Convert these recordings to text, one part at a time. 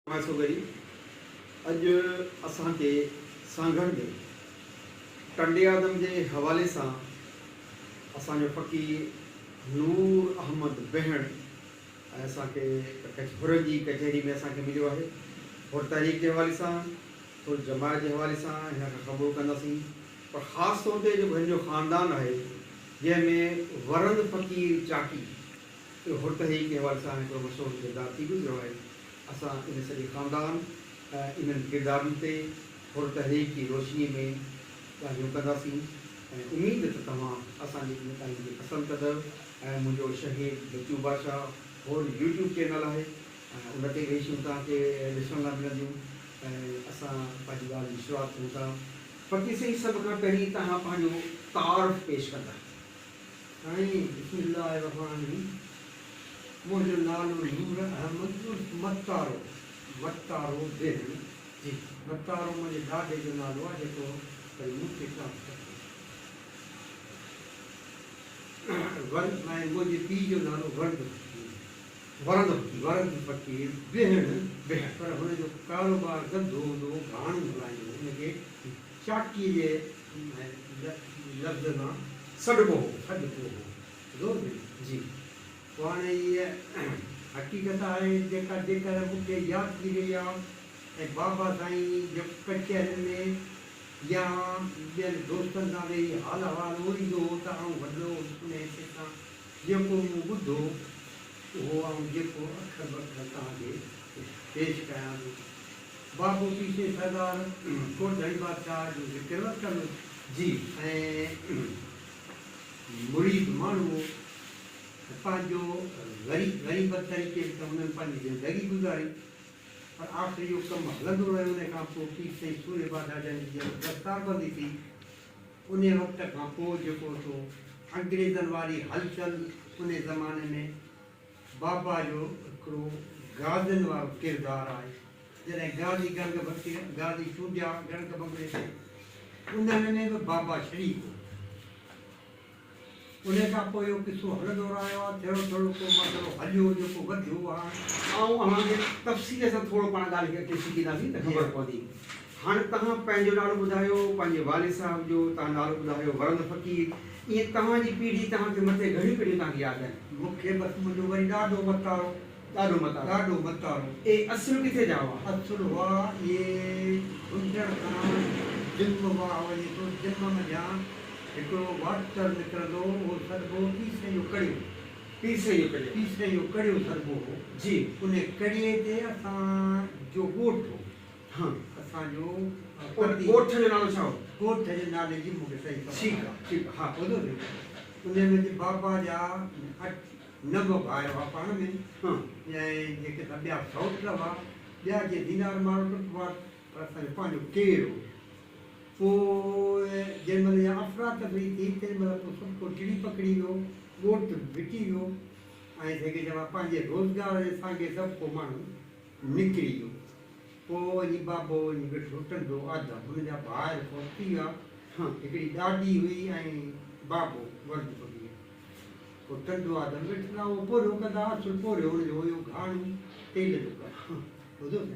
अॼु असांखे सांगण में टंडे आदम जे हवाले सां असांजो फ़क़ीर नूर अहमद बेहण ऐं असांखे वर जी कचहरी में असांखे मिलियो आहे। और तहरीक जे हवाले सां थोरी जमायत जे हवाले सां हिन खां ख़बरूं कंदासीं। पर ख़ासि तौर ते जेको हिन जो ख़ानदान आहे जंहिंमें वरند फक़ीर चाकी इहो हुर तहरीक जे हवाले सां हिकिड़ो मशहूरु किरदारु थी गुज़रियो आहे। असां इन सॼे ख़ानदान इन्हनि किरदारनि ते हुर तहरीक जी रोशनी में ॻाल्हियूं कंदासीं ऐं उमेद त तव्हां असांजी इन ॻाल्हियुनि खे पसंदि कंदव। ऐं मुंहिंजो शहीद बच्चू बादशाह और यूट्यूब चैनल आहे ऐं उन ते वेही तव्हांखे ॾिसण लाइ मिलंदियूं। ऐं असां पंहिंजी ॻाल्हि जी शुरूआति कयूं था। फ़क़ीर साईं सभ खां पहिरीं तव्हां पंहिंजो तारीफ़ पेश कंदा। साईं बिस्मिल्लाह रहमान रहीम। मुंहिंजो नालो नूर अहमद मतारो बेहण जी। मतारो मुंहिंजे ॾाॾे जो नालो आहे जेको भई मूंखे मुंहिंजे पीउ जो नालो वरंद फ़क़ीर बेहण। पर हुनजो कारोबार धंधो हूंदो घाणो हलाईंदो, हुनखे चाकी जे लफ़्ज़ मां सॾिबो हो जी। पोइ हाणे इहा हक़ीक़त आहे जेका मूंखे यादि थी रही आहे। ऐं बाबा साईं जो कचहरियुनि में या ॿियनि दोस्तनि सां वेही हाल अहिवाल ओड़ींदो हो त आउं वॾो उन हिसे सां जेको मूं ॿुधो उहो आउं जेको अखर बखर तव्हांखे पेश कयां थो। बाबो पीछे सरदार कोटड़ी बादशाह जो ज़िक्र वरितलु जी। ऐं मुरीद माण्हू पंहिंजो ग़रीब तरीक़े सां हुननि पंहिंजी ज़िंदगी गुज़ारी। पर आख़िरी इहो कमु हलंदो रहियो। उन खां पोइ पीर साईं सूर्य बादशाह जंहिंजी दस्तारबंदी थी उन वक़्त खां पोइ जेको सो अंग्रेज़नि वारी हलचल उन ज़माने में बाबा जो हिकिड़ो गाज़ियुनि वारो किरदारु आहे। जॾहिं गाज़ी चूंडिया गणग बंगले ते उन्हनि में बि बाबा शरीक हो। उन खां पोइ इहो किसो हलंदो रहियो आहे। थोरो को मसइलो हलियो जेको वधियो आहे। ऐं अव्हांखे तफ़सील सां थोरो पाण ॻाल्हि खे सिखींदासीं त ख़बर पवंदी। हाणे तव्हां पंहिंजो नालो ॿुधायो, पंहिंजे वालिद साहिब जो तव्हां नालो ॿुधायो वरंद फ़क़ीर। ईअं तव्हांजी पीढ़ी तव्हांखे मथे घणियूं पीढ़ियूं तव्हांखे यादि आहिनि? मूंखे बसि मुंहिंजो वरी ॾाढो मतारो। ए असुलु किथे जा हुआ? असुलु हुआ इहे गुंजर खां जिल्म हुआ वञे थो। जिल्म में ध्यानु हिकिड़ो वाटर निकिरंदो उहो सॾिबो पीसे जो कड़ियो सॾिबो हो जी। उन कड़ीअ ते असांजो ॻोठ हो। हाँ, असांजो ॻोठ जो नालो छा हो? ॻोठ जे नाले जी मूंखे सही ठीकु आहे। हा, ॿुधो उन में बाबा जा 9 भाई हुआ पाण में। ऐं जेके ॿिया सौट हुआ ॿिया जे दीनार माण्हू हुआ पर असांजो पंहिंजो केरु हो। पोइ जंहिं महिल इहा अफ़रा तफ़री थी तंहिं महिल पोइ सभु को टिड़ी पकड़ी वियो, ॻोठ विटी वियो ऐं जेके चवां पंहिंजे रोज़गार जे साॻे सभु को माण्हू निकिरी वियो। पोइ वञी बाबो वञी वेठो टंडो आदम हुनजा भाइर पहुची विया। हिकिड़ी ॾाॾी हुई ऐं बाबो वरद फ़क़ीर। पोइ टंडो आदम वेठा उहो पोरियो कंदा असुलु पोरियो हुनजो हुयो घाणो तेल जो कमु। ॿुधो न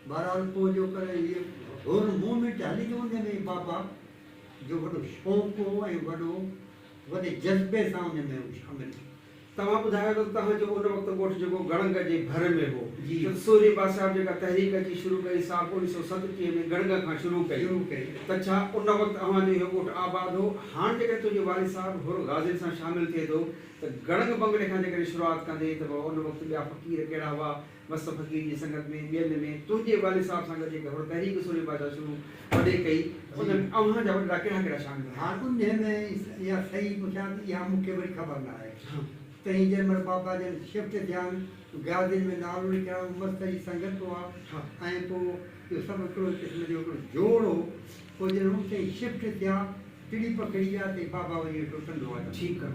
बहरहाल पोइ जो करे इहे होर मूवमेंट हली थो हुन में बाबा जो वॾो शौक़ु हो ऐं वॾे जज़्बे सां हुन में शामिलु थी। तव्हां ॿुधायो त तव्हांजो उन वक़्तु ॻोठ जेको गणग जे भर में हो जी। सूर्य बादशाह जेका तहरीक अची शुरू कई साल 1937 में गणग खां शुरू कई त छा उन वक़्तु अव्हांजो इहो ॻोठ आबाद हो? हाणे जेकॾहिं तुंहिंजो वालिद साहिबु हुर गाज़ियुनि सां शामिलु थिए थो त गणग बंगले खां जेकॾहिं शुरूआति कंदे त उन वक़्तु ॿिया फ़क़ीर कहिड़ा हुआ? मस्त फ़क़ीर जी संगत में ॿियनि में तुंहिंजे वालिद साहिब सां गॾु जेके हुर तहरीक सूर्य बादशाह शुरू वॾे कई उन अव्हांजा वॾा कहिड़ा शामिलु हुआ? हाणे उन में इहा सही पुछां थी, इहा मूंखे वरी ख़बर न आहे। तंहिं जंहिं महिल बाबा जन शिफ्ट थिया गाज़ियुनि में नालो लिखियो मस्त जी संगत हुआ। ऐं पोइ इहो सभु हिकिड़ो क़िस्म जो हिकिड़ो जोड़ हो। पोइ जॾहिं हुते शिफ्ट थिया टिड़ी पकड़ी विया त बाबा वञी वेठो टंडो आहे। ठीकु आहे।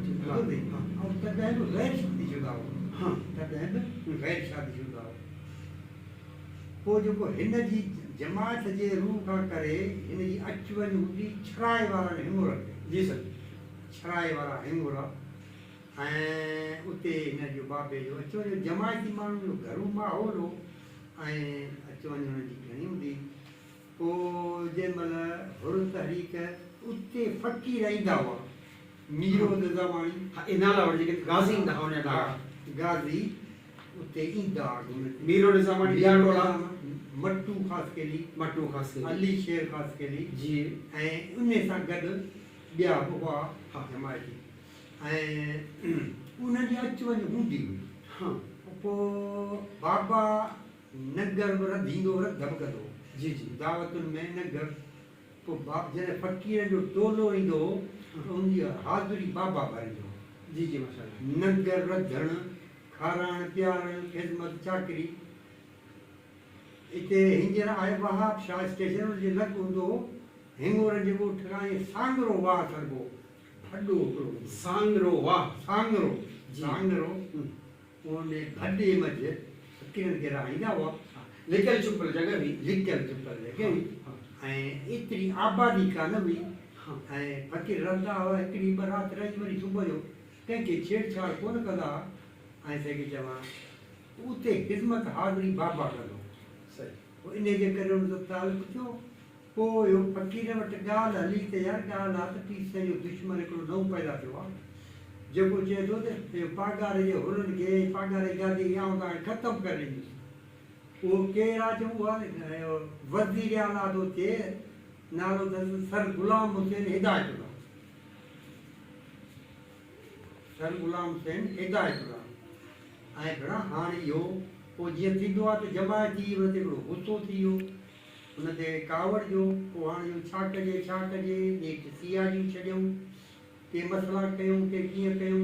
ऐं तॾहिं बि गैर शादीशुदा हो। तॾहिं बि गैर शादीशुदा हो। पोइ जेको हिन जी जमात जे रूह खां करे हिन जी अच वञ हूंदी छराए वारा हिंगुर जी सर, छराए वारा हिंगुर ऐं उते हिन जो बाबे जो अचो जो जमायती माण्हुनि जो घरू माहौल हो ऐं अचु वञु हुननि जी घणी हूंदी। पोइ जंहिंमहिल हुरन तहरीक उते फ़क़ीर ईंदा हुआ, मीरो निज़ामाणी इनाला वटि जेके गाज़ी ईंदा हुआ उन गाज़ी उते ईंदा हुआ। मीरो निज़ामाणी ॿिया टोला मट्टू ख़ासि केली, मट्टू ख़ासि अली शेर ख़ासि केली जी, ऐं उन सां गॾु ॿिया बि हुआ जमायती, ऐं उन्हनि जी अचु वञु हूंदी हुई। हाँ पोइ बाबा नगर वरद ईंदो हो, दबगदो जी जी दावतुनि में नगर। पोइ जॾहिं फ़क़ीर जो टोलो ईंदो त उनजी हाज़िरी बाबा भरींदो जी जी माशाल्लाह। नगर रधण, खाराइण पीआरण, ख़िदमत चाकरी। हिते हींअर आहे वहाब शाह स्टेशन जे लॻ हूंदो हिंगोर जेको ठिकाणे सांगरो वाह सघिबो, भॾो हिकिड़ो सांगरो वाह, सांगरो जी। सांगरो उन भॾे मंझि फ़क़ीरनि खे रहाईंदा हुआ। लिकियल चुपियल जॻह हुई। लिकियल चुपियल जॻह हुई ऐं एतिरी आबादी कान हुई। ऐं फ़क़ीर रहंदा हुआ, हिकिड़ी ॿ राति रही वरी सुबुह जो कंहिंखे छेड़छाड़ कोन कंदा। ऐं कंहिंखे चवां उते ख़िदमत हाज़िरी बाबा कंदो। सही। पोइ इन जे करे हुन जो तालुक़ु थियो। पोइ इहो फ़क़ीर वटि ॻाल्हि हली त यार ॻाल्हि आहे त पीस जो दुश्मन हिकिड़ो नओं पैदा थियो आहे, जेको चए थो त पागारे जे हुरनि खे पागारे गादी आऊं तव्हां ख़तमु करे ॾींदुसि। उहो केरु आहे जो आहे वज़ीर आला थो थिए, नालो अथसि सर गुलाम हुसैन हिदायतुल्ला। सर गुलाम हुसैन हिदायतुल्ला। ऐं भेण हाणे इहो पोइ जीअं थींदो आहे त जमायती हुन ते हिकिड़ो गुस्सो थी वियो, हुन ते कावड़ जो। पोइ हाणे इहो छा कजे छा कजे, नेठि सियाड़ियूं छॾियऊं, के मसला कयूं के कीअं कयूं।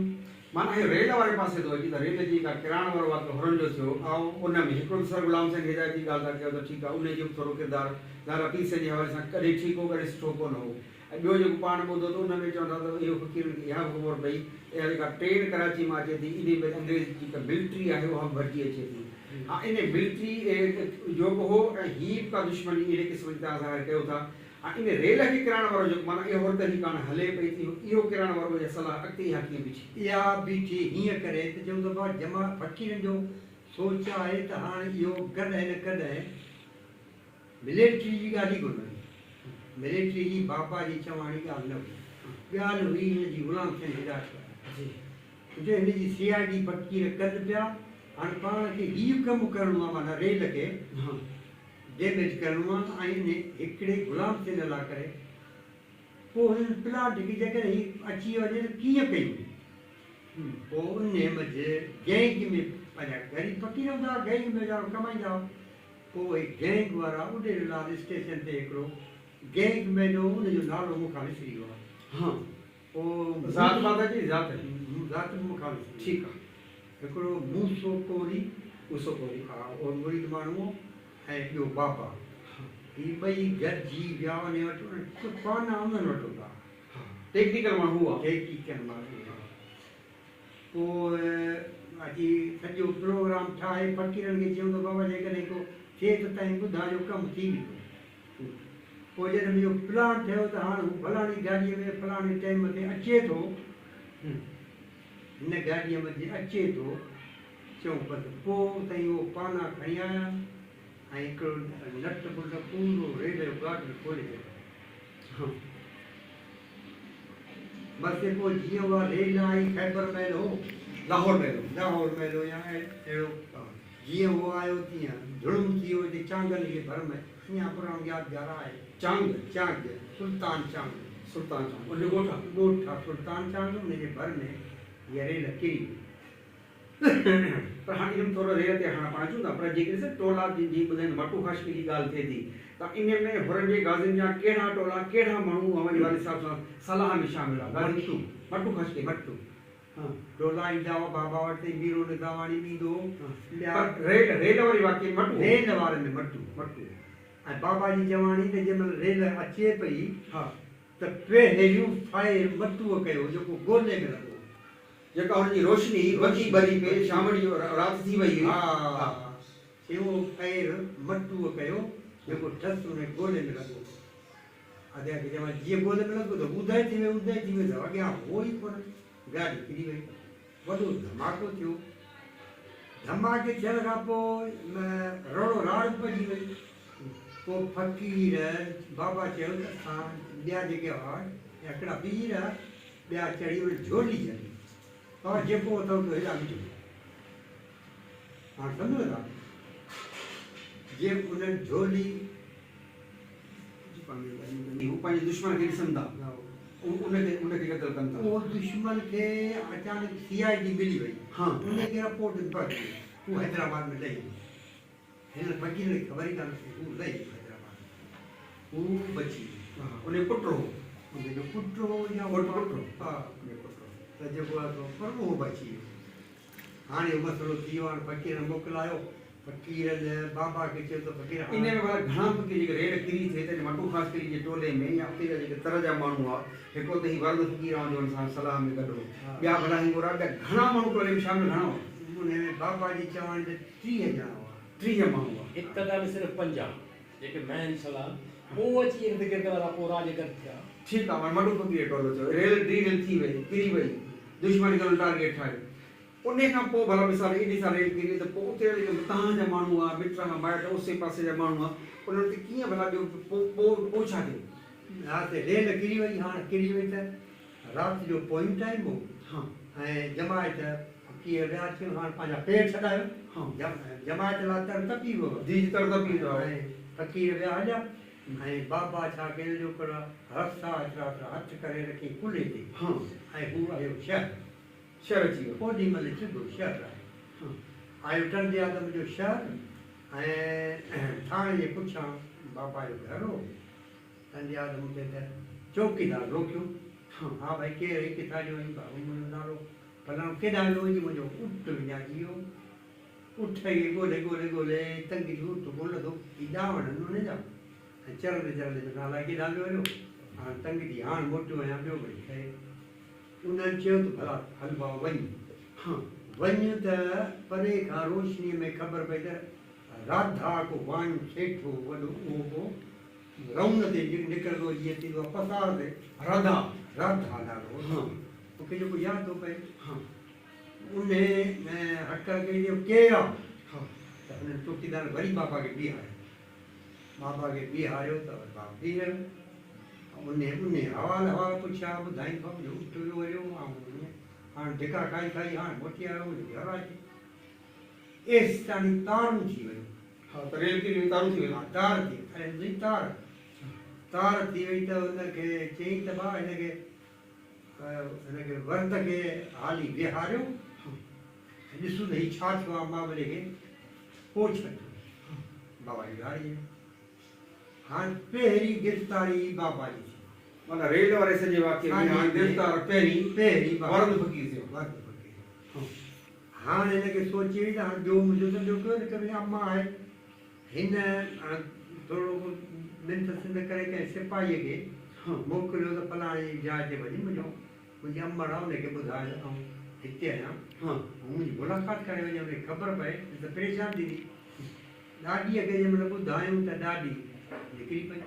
माना इहो रेल वारे पासे थो अची त रेल जी का किराण वारो वाक़ियो हुरन जो थियो ऐं उन में हिकिड़ो सर गुलाम हुसैन हिदायत जी ॻाल्हि था कयो त ठीकु आहे, उन जो थोरो किरदारु ज़ारा पीस जे हवाले सां कॾहिं ठीकु हो कॾहिं सुठो कोन हो। ऐं ॿियो जेको पाण ॿुधो त उन में चवंदा त इहो फ़क़ीरनि खे इहा ख़बर पई इहा जेका ट्रेन कराची मां अचे थी इन में अंग्रेज़ जी जेका मिलिट्री आहे उहा भरिजी अचे थी। हाँ, इन मिलिट्री जो बि हो ऐं हीअ बि का दुश्मनी अहिड़े क़िस्म जी तव्हां ज़ाहिर कयो था। हाँ, इन रेल खे किराइण वारो जेको माना इहो तरीक़ो हाणे हले पई थी, इहो किराइण वारो इहा सलाह अॻिते इहा कीअं बीठी? इहा बीठी हीअं करे त चऊं त भाउ जमा फ़क़ीरनि जो सोच आहे त हाणे इहो कॾहिं न कॾहिं मिलिट्री जी ॻाल्हि ई कोन हुई, मिलिट्री जी बाबा जी चवाणी ॻाल्हि न हुई। ॻाल्हि हुई हिन जी गुलाम हुसैन हिदायत जी, जो हिन जी सीआईडी फ़क़ीर कनि पिया। हाणे पाण खे हीउ कमु करिणो आहे, माना रेल खे डैमेज करिणो आहे ऐं इन हिकिड़े गुलाम हुसैन लाइ करे। पोइ हुननि प्लाट खे जेकॾहिं हीउ अची वञे त कीअं कयूं। पोइ उन मंझि गैंग में पंहिंजा ग़रीब फ़क़ीर हूंदा, गैंग में वीचारा कमाईंदा हुआ। पोइ गैंग वारा उॾेलाल स्टेशन ते हिकिड़ो गैंग में जो उनजो नालो मूंखां विसरी वियो आहे। हाँ, पोइ ज़ात माता जी ज़ात ज़ात मूंखां विसरी। ठीकु आहे। हिकिड़ो मूसो कोरी, मूसो कोरी, हा, और मुरीद माण्हू ऐं ॿियो बाबा, हीअ ॿई गॾिजी विया वञे वटि कुझु पाना उन्हनि वटि हूंदा। टेक्निकल माण्हू हुआ। टेक्निकल माण्हू हुआ। पोइ अची सॼो प्रोग्राम ठाहे फ़क़ीरनि खे चयूं त बाबा जेकॾहिं को थिए त तव्हां ॿुधाइजो कमु थी वेंदो। पोइ जॾहिं इहो प्लान ठहियो त हाणे हू फलाणी गाॾीअ में फलाणे टाइम ते अचे थो, हिन गाॾीअ में अचे थो, चऊं बसि। पोइ ताईं उहो पाना खणी आया ऐं हिकिड़ो नट बुट पूरो रेल जो गार्ड खोले छॾियो। बसि पोइ जीअं उहा रेल आई ख़ैबर महल हो, लाहौर में लाहौर महल हो या अहिड़ो, जीअं उहो आयो तीअं धुड़ुम थी वियो हिते चांगनि जे भर में। अञा पुराणो यादगार आहे चांग, चांग सुल्तान चांग, सुल्तान चांग उन ॻोठा ॻोठा सुल्तान चांग, उनजे भर में इहा रेल किरी। पर हाणे इहो थोरो रेल ते हाणे पाण अचूं था, पर जेकॾहिं सर टोला जी ॿुधाइनि मटू ख़ासि जी ॻाल्हि थिए थी त इन में हुरनि जे गाज़ियुनि जा कहिड़ा टोला कहिड़ा माण्हू अवनि वारे हिसाब सां सलाह में शामिल आहे? मट्टू, मटू ख़ासि मट्टू, हाँ, टोला ईंदा हुआ बाबा वटि, मीरो निज़ामाणी ईंदो। रेल वारी वाक़ई मटू, रेल वारे में मट्टू, मटू ऐं बाबा जी चवाणी त जंहिंमहिल रेल अचे पई, हा, त पहिरियों फायर मट्टूअ कयो जेको गोले में लॻो, जेका हुनजी रोशनी वधी ॿरी पई, शाम जी राति थी वई। हा, उहो फायर मट्टूअ कयो जेको ठस हुन गोले में लॻो। अॻियां खे चवां जीअं गोले में लॻो त ॿुधाए थी वियो, ॿुधाए थी वियो त अॻियां हो ई कोन, गाॾी किरी वई। वॾो धमाको थियो। धमाके थियण खां पोइ रड़ो भॼी वई पोइ फ़क़ीर बाबा चयो त असां ॿिया जेके हुआ हिकिड़ा पीर ॿिया चढ़ी वई झोली चढ़ी और जेको अथव तो हेॾा विझो हाणे सम्झो था जे उन्हनि झोली हू पंहिंजे दुश्मन खे ॾिसनि था उनखे क़तल कनि था उहो दुश्मन खे अचानक CID मिली वई हाँ उनखे रिपोर्ट पढ़ी हू हैदराबाद में ॾेई हिन फ़क़ीर खे ख़बर ई कान हू ॾेई हैदराबाद हू बची उन पुट हो उनजो पुट हो या पुट हा त जेको आहे तो पर उहो बची वियो हाणे इहो मसइलो थी वियो हाणे फ़क़ीर मोकिलायो फ़क़ीर बाबा खे चयो त फ़क़ीर इन में भला घणा फ़क़ीर जेके रेड किरी थिए त मटू ख़ासि करी जे टोले में या उते जा जेके तर जा माण्हू आहे हिकु त ही वर्द फ़क़ीर आहे जो हुन सलाह में गॾु ॿिया भला हिंगोरा ॿिया घणा माण्हू टोले में शामिल घणा हुआ उन में बाबा जी चवण ते 30 ॼणा हुआ 30 माण्हू हुआ इब्तदा में सिर्फ़ 5 जेके मैन सलाह पोइ अची इर्द गिर्द वारा पोइ राजगर थिया ठीकु आहे मटू फ़क़ीर टोलो थियो रेल ड्रील थी वई किरी वई दुश्मन खे टारगेट ठाहियो उन खां पोइ भला मिसाल एॾी सारी रेल किरी त पोइ उते जेके तव्हां जा माण्हू आहे मिट खां माइट उसे पासे जा माण्हू आहे उन्हनि ते कीअं भला ॿियो पोइ छा थियो हा त रेल किरी वई हाणे किरी वई त राति जो पोइंग टाइम हो हाँ ऐं जमायत फ़क़ीर विया थियूं हाणे पंहिंजा पेर छॾायो हाँ जमायत लाइ तर तपी वियो जी तर तपी वियो ऐं फ़क़ीर विया हलिया ऐं बाबा छा कयो जो हिकिड़ा हथ करे रखी कुल्हे ते हाँ ऐं हू आयो शहर शहर अची वियो ओॾी महिल सिधो शहर आयो हाँ आयो टंडे आदम जो शहर ऐं थाणे जे पुछां बाबा जो घर हो टंडे आदम ते त चौकीदार रोकियो हाँ भाई केरु किथां जो आहीं भाऊ मुंहिंजो नालो फलाणो केॾां जो वञी मुंहिंजो उठ विञाई वियो उठ खे ॻोल्हे ॻोल्हे ॻोल्हे तंगी जो उठ ॻोल्हंदो ही ॾावण हुन जा ऐं चरंदे चरंदे जो नाला केॾां जो वञो हाणे तंगी थी हाणे मोटियो आहियां ॿियो भई शइ उन्हनि चयो त भला हल भाउ वञ हाँ वञ त परे खां रोशनीअ में ख़बर पई त राधा को वाण सेठ हो वॾो उहो को रौन ते निकिरंदो जीअं थींदो आहे पसार ते राधा राधा नालो हाँ मूंखे जेको यादि थो पए हाँ उन हकर कई जो केरु आहे हाँ त हुन चौकीदार वरी बाबा खे बीहारियो बाबा खे बीहारियो त बाबा बीह रहियो उन हवाल पुछिया ॿुधाईं खां उठ वियो वरियो ऐं हाणे धिका खाई खाई हाणे मोटी आयो मुंहिंजो घर अचे एसि ताणी तारूं थी वियूं हाँ तो रेल किरी तारू थी वियो हा तार थी ऐं तार तार थी वई त हुनखे चई त भाउ हिनखे वर्द खे हाली विहारियो ॾिसूं त हीउ छा थियो आहे मां वरी खे पोइ छॾियो बाबा जी गाड़ी हाणे पहिरीं गिरफ़्तारी बाबा जी थी माना रेल वारे सॼे वाक़े में हाणे गिरफ़्तार पहिरीं वर्द फ़क़ीर थियो वर्द फ़क़ीर हाणे हिनखे सोचे त हाणे ॿियो मुंहिंजो त ॿियो कयो न की भई अम्मा आहे हिन थोरो मिंथ सिंध करे कंहिं सिपाहीअ खे मोकिलियो त फलाणे जाइ ते वञी मुंहिंजी अम्मा आहे हुनखे ॿुधायो ऐं हिते आहियां मुंहिंजी मुलाक़ात करे वञे हुनखे ख़बर पए त परेशान थींदी ॾाॾीअ खे जंहिंमहिल ॿुधायूं त ॾाॾी निकिरी पई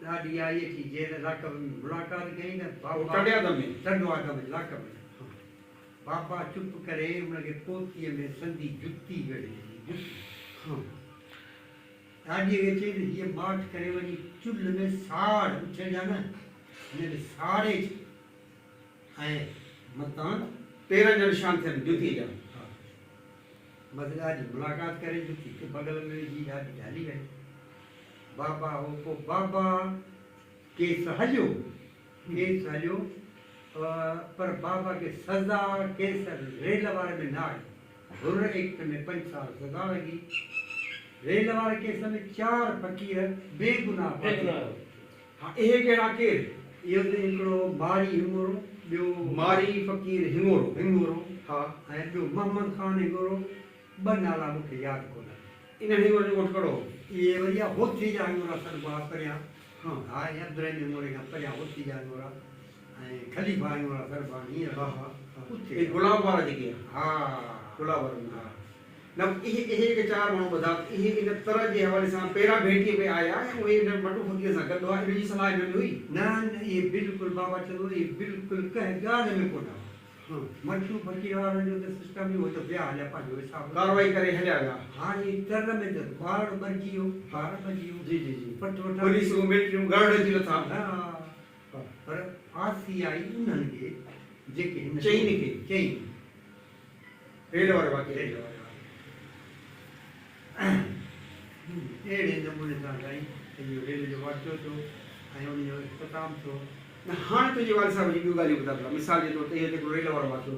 ॾाॾी आई अची जेल लाकब में मुलाक़ात कई न टंडवाद में लाकब में बाबा चुप करे हुनखे पोतीअ में संदी जुती वेड़ी ॾाॾीअ खे चई त हीअ माठ करे वञी चुल्ह में साड़ उछलिया न हिनखे साड़े ऐं मतां पेरनि जा निशान थियनि जुतीअ जा बसि ॾाढी मुलाक़ात करे जुती खे बगल में विझी ॾाढी हली वई बाबा हो पोइ बाबा केस हलियो पर बाबा खे सज़ा केस रेल वारे में न आई हुर एक्ट में 5 साल सज़ा लॻी रेल वारे केस में 4 फ़क़ीर बेगुनाह हाँ इहे कहिड़ा केरु इहो त हिकिड़ो मारी हिंगोरो ॿियो मारी फ़क़ीर हिंगोरो हा ऐं ॿियो मोहम्मद ख़ान हिंगोरो 2 नाला मूंखे यादि कोन इन हिंगोरो जो ॻोठु कहिड़ो इहे वरी होथी जा हिंगोरा सरबा परियां हा अब्दुल हिंगोरे खां परियां होथी जा हिंगोरा ऐं ख़लीफ़ा हिंगोरा सरबा हीअं उते गुलाब वारा जेके हा गुलाब वारा न इहे के 4 माण्हू ॿुधा इहे इन तरह जे हवाले सां पहिरां भेटीअ में आया ऐं उहे इन मटू फ़क़ीर सां गॾु आहे इन जी सलाह हिननि हुई न इहे बिल्कुलु बाबा चवंदो इहे बिल्कुलु कंहिं ॻाल्हि में कोन हाँ मटू फकीर वारनि जो त सिस्टम ई हो त ॿिया हलिया पंहिंजो हिसाब कार्रवाई करे हलिया विया हाणे तर में त ॿार बची वियो ॿार बची वियो जी जी जी पट पुलिस मिलिट्री गढ़ जी था हा पर आसी आई उन्हनि खे जेके हिन चईनि खे चईनि रेल वारे वाक़े अहिड़े नमूने सां साईं इहो रेल जो वाक़ियो थियो ऐं उन जो इख़्तिताम थियो हाणे तुंहिंजे वाले साहिब जी ॿियूं ॻाल्हियूं ॿुधा पिया मिसाल जे तौर ते इहो जेको रेल वारो वाक़ियो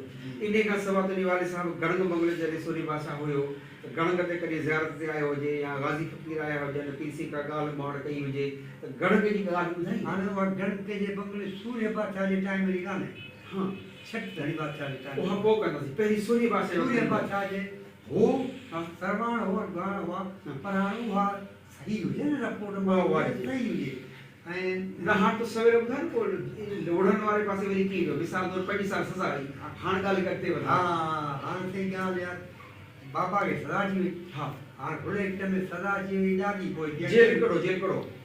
इन खां सवाइ तुंहिंजे वाले साहिब गणग बंगले जॾहिं सोरी बादशाह हुयो त गणग ते कॾहिं ज़ियारत ते आयो हुजे या गाज़ी फ़क़ीर आया हुजनि पीसी का ॻाल्हि मां वटि कई हुजे त गणग जी ॻाल्हि ॿुधाई हाणे उहा गणग जे बंगले सूर्य बादशाह जे टाइम जी कान्हे हाँ छठ धणी बादशाह जे टाइम उहा पोइ कंदासीं पहिरीं सूर्य बादशाह सूर्य बादशाह जे हो सरवाण हो गाण हुआ पर हाणे उहा सही हुजे न रिपोर्ट में सही हुजे ऐं न हाणे तो सवेर ॿुधाए न पोइ लोढ़नि वारे पासे वरी की वियो मिसाल तौर 25 साल सज़ा आई हाणे ॻाल्हि करते वधा हा हाणे सही ॻाल्हि आहे बाबा खे सज़ा थी वई हा हाणे थोरे हिट में सज़ा अची वई ॾाढी पोइ जेल करो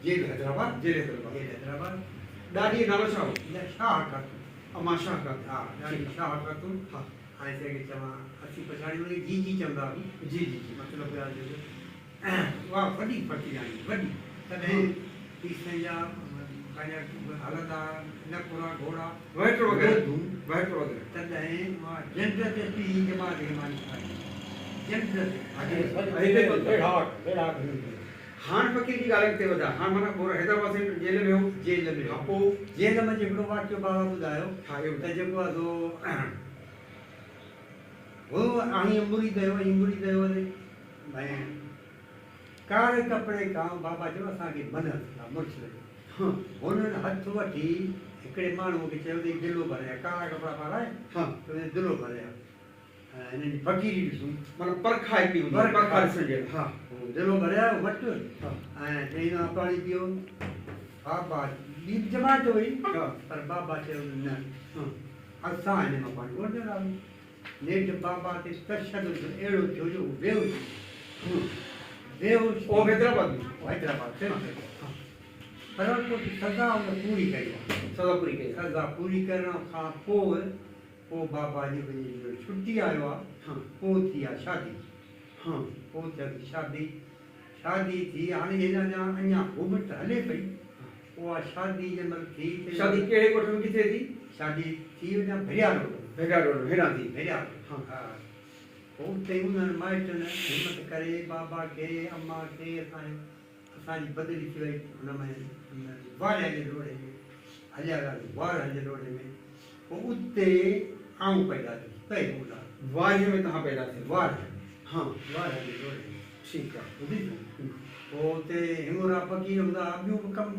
jail Hyderabad jail Hyderabad jail Hyderabad ॾाढी नालो छा हो न शाह खातून अमा शाह का हा ॾाढी शाह खातून हा हाणे जंहिंखे चवां असीं पछाड़ी वरी जी चवंदा हुआ जी जी जी मतिलबु उहा वॾी फटी आई वॾी तॾहिं पीसनि जा पंहिंजा हलंदा नकुरा घोड़ा वैटर वग़ैरह तॾहिं उहा जंड ते पी जमात खे मानी खाई जंड ते हाणे फ़क़ीर जी ॻाल्हि अॻिते वधा हाणे माना पोइ हैदराबाद से जेल में हो जेल में हा पोइ जेल में जेको वाक़ियो बाबा ॿुधायो हा इहो त जेको आहे सो हो हीअं मुरी कयो भई कारे कपिड़े खां बाबा चयो असांखे मनत मुर्शिद हुननि हथ वठी हिकिड़े माण्हूअ खे चयो त दिलो भरिया कारा कपिड़ा पाराए हा त दिलो भरिया ऐं हिननि जी फ़क़ीरी ॾिसूं माना परखा हिकिड़ी हूंदी परखा ॾिसण जहिड़ी हा दिलो भरिया वटि हा ऐं चईं पाणी पियो बाबा ॿी जमात हुई हा पर बाबा चयो न हा असां हिन मां पाणी वठंदासीं नेठि बाबा ते तशदुद अहिड़ो थियो जो बेहोश ओ हैदराबाद में हैदराबाद पर पोइ सज़ा हुन पूरी कई आहे सज़ा पूरी कई सज़ा पूरी करण खां पोइ बाबा जी छुटी आयो आहे हाँ पोइ थी आहे शादी हाँ पोइ थियसि शादी थी हाणे हिन जा अञा घुमट हले पई उहा शादी जंहिं महिल थी शादी कहिड़े ॻोठ में किथे थी शादी थी वञा भरिया रोड हेॾां थी भरिया हाँ हा पोइ उते उन्हनि माइटनि हिमत करे बाबा खे अम्मा खे असांजी बदिली थी वई हुन में वार जे रोड़े में हलिया वियासीं वार जे रोड़े में पोइ उते आऊं पैदा थी पहिरीं वारीअ में तव्हां पैदा थिया वार हाँ वार जे रोड़े में ठीकु आहे ॿुधी पोइ उते हिंगोरा फ़क़ीर हूंदा ॿियूं बि कमु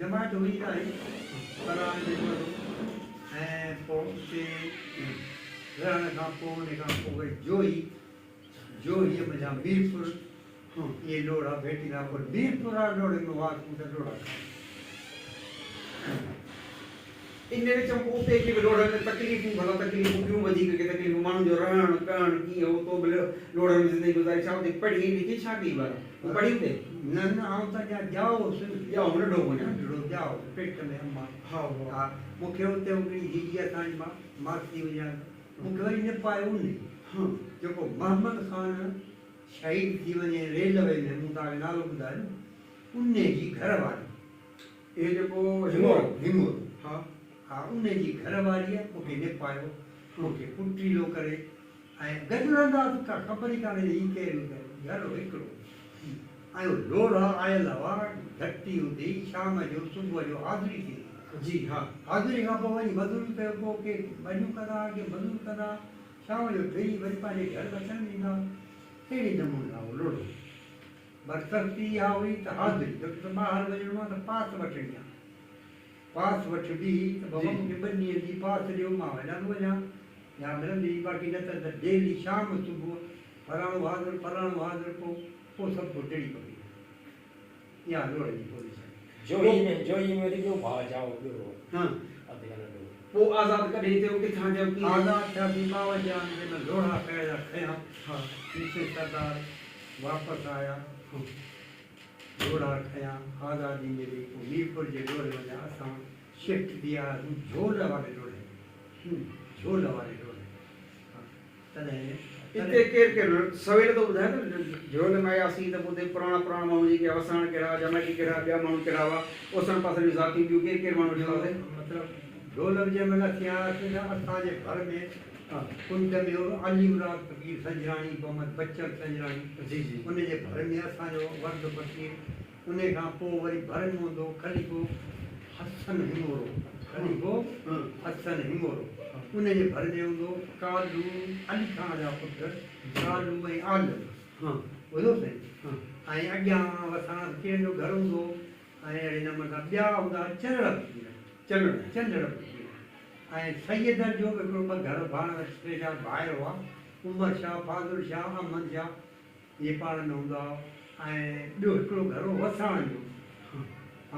जमायत हुई आहे पर ऐं पोइ उते रहण खां पोइ उन खां पोइ वरी जोहीअ में जा मीरपुर हाँ ये लोड़ा भेटी ना पर मीरपुर वारे लोड़े में वार पूरा लोड़ा इन विच में उते के लोड़ में तकलीफ़ूं भला तकलीफ़ूं ॿियूं वधीक के तकलीफ़ूं माण्हुनि जो रहण करण कीअं हो तो भले लोड़ में ज़िंदगी गुज़ारी छा हुते पढ़ी लिखी छा कई बार पढ़ी हुते न आऊं त जाओ जाओ नंढो वञा नंढड़ो जाओ पेट में अम्मा हा हा मूंखे हुते हिकिड़ी जीजी असांजी मासी वञा मूंखे वरी न पायो उन हाँ जेको मोहम्मद ख़ान शहीद थी वञे रेलवे में मूं तव्हांखे नालो ॿुधायो उन जी घरवारी ये जेको हिंगोर हाँ हा उन जी घरवारीअ मूंखे न पायो मूंखे पुटीलो करे ऐं गॾु रहंदासीं का ख़बर ई कान्हे हीउ केरु घरु हिकिड़ो ऐं लोड़ा आयल हुआ घटी हूंदी शाम जो सुबुह जो हाज़िरी थी जी हाँ हाज़िरी खां पोइ वरी मज़दूरी कयो पोइ के भॼियूं कंदा के मज़दूरी कंदा शाम जो ठही वरी पंहिंजे घर अचणु ॾींदा अहिड़े नमूने आहे उहो लोड़ो बरसती इहा हुई त हाज़िरी छो त ॿाहिरि वञिणो आहे त पास वठणी आहे पास वठबी त बाबा मूंखे 2 ॾींहं जी पास ॾियो मां हलंदो वञा या मिलंदी बाक़ी न त डेली शाम सुबुह फलाणो हाज़िर पोइ सभु को टेड़ी पई इहा लोड़ जी पोज़ीशन जोई में वरी ॿियो भाउ जाओ ॿियो हाँ अधु घंटो पोइ आज़ाद कॾहिं थियो किथां जो की आज़ाद थियासीं 52 जंहिंमहिल लोड़ा कया खयां हाँ पीछे सरदार वापसि आया लोड़ा खयां आज़ादी मिली पोइ मीरपुर जे लोड़े वञा असां शिफ्ट थी वियासीं झोल वारे लोड़े झोल वारे ढोल तॾहिं हिते केरु केरु सवेल तो ॿुधाए न झोल में आयासीं त ॿुधे पुराणा माण्हू जेके वसाण कहिड़ा जमाटी कहिड़ा ॿिया माण्हू कहिड़ा हुआ ओसण पासे जूं ज़ातियूं ॿियूं केरु केरु माण्हू ॾिठो हुते मतिलबु ढोल जंहिं महिल थियासीं न असांजे घर में कुंड में अली मुराद फकीर संजराणी मोहम्मद बच्चन संजराणी जी जी उनजे घर में असांजो वर्द फकीर उन खां पोइ वरी घर में हूंदो खलीफ़ो हसन हिमोरो खलीफ़ो हसन हिमोरो उनजे घर में हूंदो कालू अली खान जा पुट कालू ऐं आलम ॿुधो साईं ऐं अॻियां वसाण फकीर जो घर हूंदो ऐं अहिड़े नमूने सां ॿिया हूंदा चंडड़ फकीर चंडड़ फकीर ऐं सैदर जो हिकिड़ो ॿ घर भाण टे चारि भाइर हुआ उमर शाह बहादुर शाह अहमद शाह इहे पाण में हूंदा हुआ ऐं ॿियो हिकिड़ो घर हो वसाण जो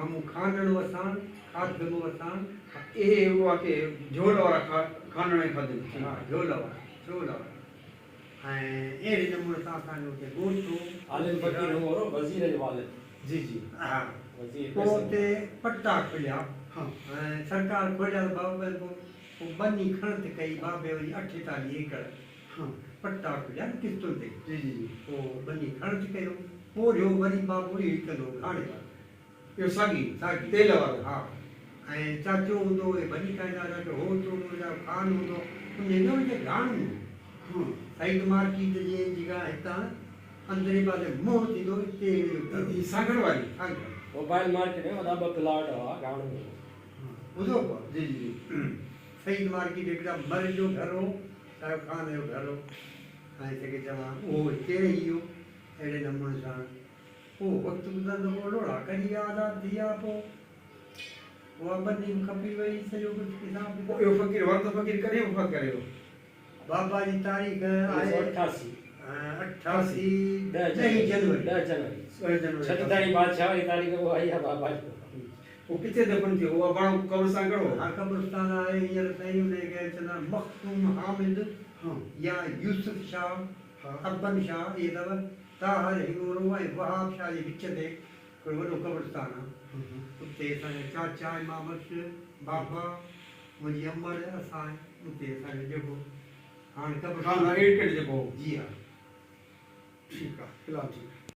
आमू खानण वसाण खादम वसाण इहे हुआ के झोल वारा खानण ऐं खाधे हा झोल वारा ऐं अहिड़े नमूने सां असांजो हुते ॻोठु आलिम फकीर हुओ वज़ीर जो वालिद जी जी हा वज़ीर पोइ हुते पट्टा खुलिया हाँ ऐं सरकार खोलिया त बाबे पोइ बनी खणत कई बाबे वरी 48 एकड़ हाँ पट्टा खुलिया न किस्तुनि ते जी जी जी पोइ बनी खणत कयो पोइ जो वरी बाबो ई कंदो हाणे इहो साॻी साॻी तेल वारो हा ऐं चाचो हूंदो हे बनी खाईंदा चाचो हो हूंदो या खान हूंदो उन जो हिते गाणो हाँ साइड मार्केट जे जेका हितां अंदरे पासे मोह थींदो हिते ई सागड़ वारी मोबाइल मार्केट में वॾा ॿ प्लाट हुआ गाणो ॿुधो पियो जी जी सईद मार्केट हिकिड़ा मर जो घर हो साहिब खान जो घर हो ऐं जेके चवां उहो हिते ई हो अहिड़े नमूने सां पोइ वक़्तु गुज़रंदो पोइ लोड़ा कढी आज़ाद थी विया पोइ उहा बनी खपी वई सॼो कुझु हिसाब इहो फकीर वरद फकीर कॾहिं वफ़ात करे वियो बाबा जी तारीख़ आहे 88 88 10 जनवरी 10 जनवरी 10 जनवरी छठदारी बादशाह जी तारीख़ वो आई है बाबा जी वो किथे दफ़न थियो उहा माण्हू कब्रस्तान कहिड़ो हा कब्रस्तान आहे हींअर ताईं हुनखे चवंदा मखतूम हामिद हाँ या यूसुफ शाह हाँ अब्बन शाह इहे अथव ताहर हिंगोरो ऐं वहाब शाह जे विच ते हिकिड़ो वॾो कब्रस्तान आहे उते असांजा चाचा इमाम बाबा मुंहिंजी अमर असां उते असांजो जेको हाणे हाँ कब्रस्तान एड जेको जी हा ठीकु आहे फ़िलहालु ठीकु आहे